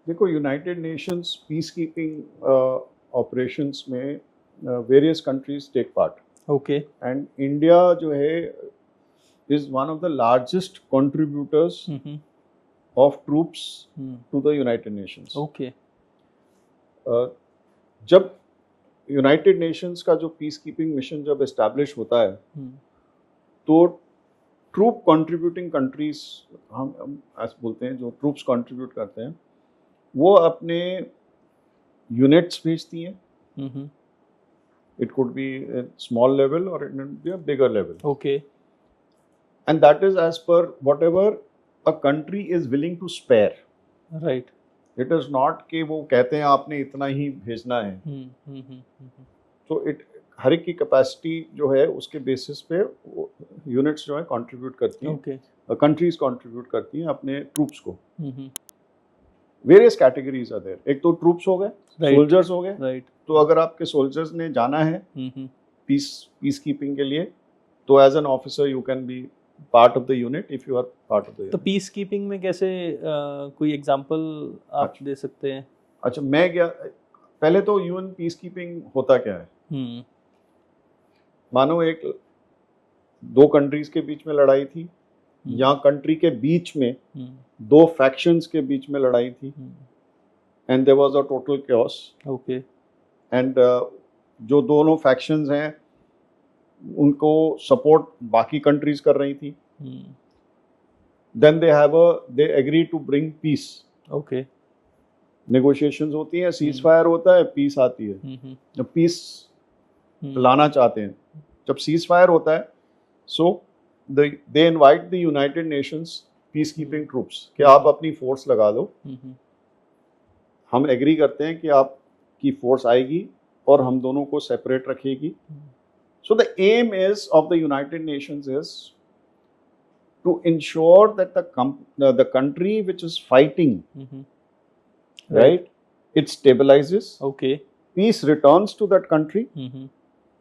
देखो, United Nations peacekeeping operations में various countries take part, okay and India जो है is one of the largest contributors of troops to the United Nations. Okay जब United Nations का जो peacekeeping mission जब establish होता है तो ट्रूप कंट्रीब्यूटिंग कंट्रीज, हम ऐसे बोलते हैं, जो ट्रूप्स कंट्रीब्यूट करते हैं वो अपने यूनिट्स भेजती हैं। It could be small level और it could be a bigger level, okay and that is as per whatever a country is willing to spare. Right it is not कि वो कहते हैं आपने इतना ही भेजना है। तो इट हर एक की कैपेसिटी जो है उसके बेसिस पे यूनिट्स जो है कंट्रीब्यूट करती हैं, ओके कंट्रीज कंट्रीब्यूट करती हैं अपने ट्रूप्स को। Various categories are there. एक तो ट्रूप्स हो गए, सोल्जर्स हो गए। राइट तो अगर आपके सोल्जर्स ने जाना है पीस कीपिंग के लिए, तो as an officer you can be part of the unit if you are part of the तो यूनिट। पीस कीपिंग में कैसे कोई एग्जांपल आप दे सकते हैं? अच्छा, मैं क्या, पहले तो यूएन पीस कीपिंग होता क्या है? मानो एक दो कंट्रीज के बीच में लड़ाई थी, या कंट्री के बीच में दो फैक्शंस के बीच में लड़ाई थी, and there was a total chaos। Okay and जो दोनों फैक्शंस हैं उनको सपोर्ट बाकी कंट्रीज कर रही थी। Then they agree to bring peace. Okay negotiations होती हैं, सीज फायर होता है, पीस आती है। जब पीस लाना चाहते हैं, जब सीज फायर होता है, so they invite the United Nations peacekeeping troops कि आप अपनी फोर्स लगा दो, हम एग्री करते हैं कि आपकी फोर्स आएगी और हम दोनों को सेपरेट रखेगी। So the aim is of the United Nations is to ensure that the country which is fighting, right, it stabilizes, okay peace returns to that country,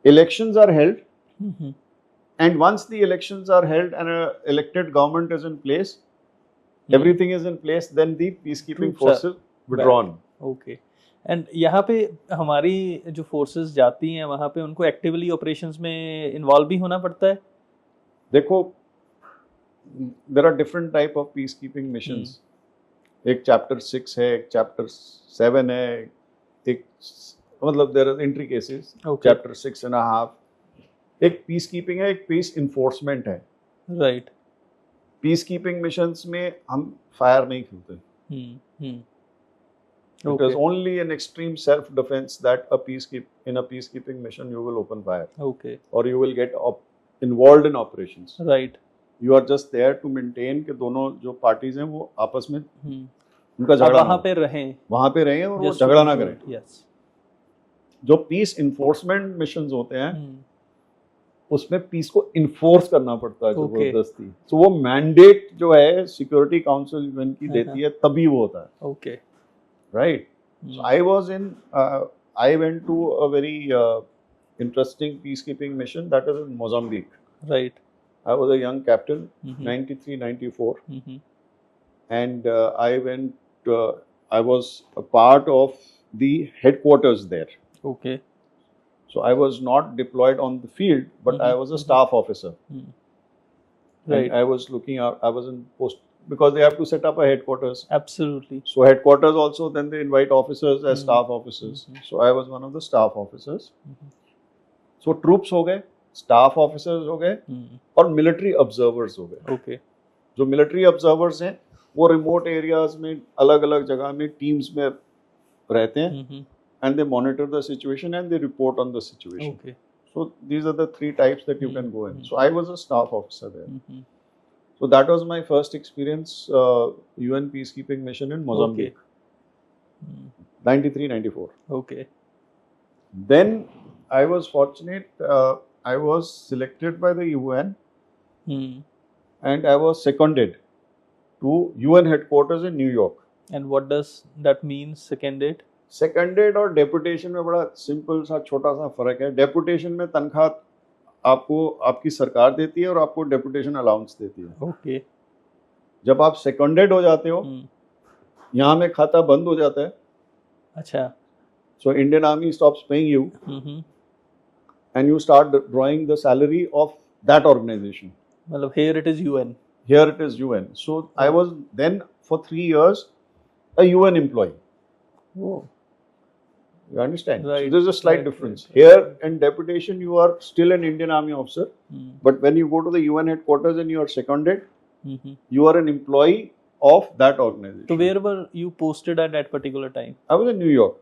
elections are held, and once the elections are held and an elected government is in place, everything is in place, then the peacekeeping Troops are forces withdrawn. Okay and यहाँ पे हमारी जो forces जाती हैं वहाँ पे उनको actively operations में इन्वॉल्व भी होना पड़ता है? देखो, there are different type of peacekeeping missions. एक चैप्टर 6 है, एक चैप्टर 7 है, एक मतलब there are entry cases, chapter 6.5। एक पीस कीपिंग है, एक पीस इन्फोर्समेंट है। राइट पीस कीपिंग मिशंस में हम फायर नहीं खेलते। It is only in extreme self defense that in a peacekeeping mission you will open fire, okay or you will get involved in operations. Right You are just there to maintain कि दोनों जो parties हैं वो आपस में उनका झगड़ा वहाँ पे रहें और वो झगड़ा ना करें। यस जो पीस इन्फोर्समेंट मिशंस होते हैं उसमें पीस को इन्फोर्स करना पड़ता है जबरदस्ती। तो वो मैंडेट जो है सिक्योरिटी काउंसिल यूएन की देती है, तभी वो होता है। Okay right. I went to a very interesting peacekeeping mission that is in Mozambique. Right I was a young captain, 93, 94, and I was a part of the headquarters there. Okay So I was not deployed on the field, but I was a staff officer. Right. And I was looking out, I was in post, because they have to set up a headquarters. Absolutely. So headquarters also, then they invite officers as staff officers. So I was one of the staff officers. So troops हो गए, staff officers हो गए, और military observers हो गए। Okay जो military observers हैं वो remote areas में अलग अलग जगह में teams में रहते हैं, and they monitor the situation and they report on the situation. Okay So these are the three types that you can go in. So I was a staff officer there. So that was my first experience, UN peacekeeping mission in Mozambique, 93-94. Okay Then I was fortunate, I was selected by the UN and I was seconded to UN headquarters in New York. And what does that mean seconded? Seconded और deputation में बड़ा simple सा छोटा सा फर्क है। Deputation में तनख्वाह आपको आपकी सरकार देती है और आपको डेपुटेशन अलाउंस देती है। ओके जब आप सेकेंडेड हो जाते हो यहाँ में खाता बंद हो जाता है. अच्छा. So Indian Army stops paying you, hmm. and you start drawing the salary of that organization. मतलब here it is UN. Here it is UN. So I was then for 3 years a UN employee. Oh. You understand? Right, So there's a slight right, difference. right, Here in deputation you are still an Indian Army officer, Hmm. but when you go to the UN headquarters and you are seconded, Mhm. you are an employee of that organization. So where were you posted at that particular time? I was in New York.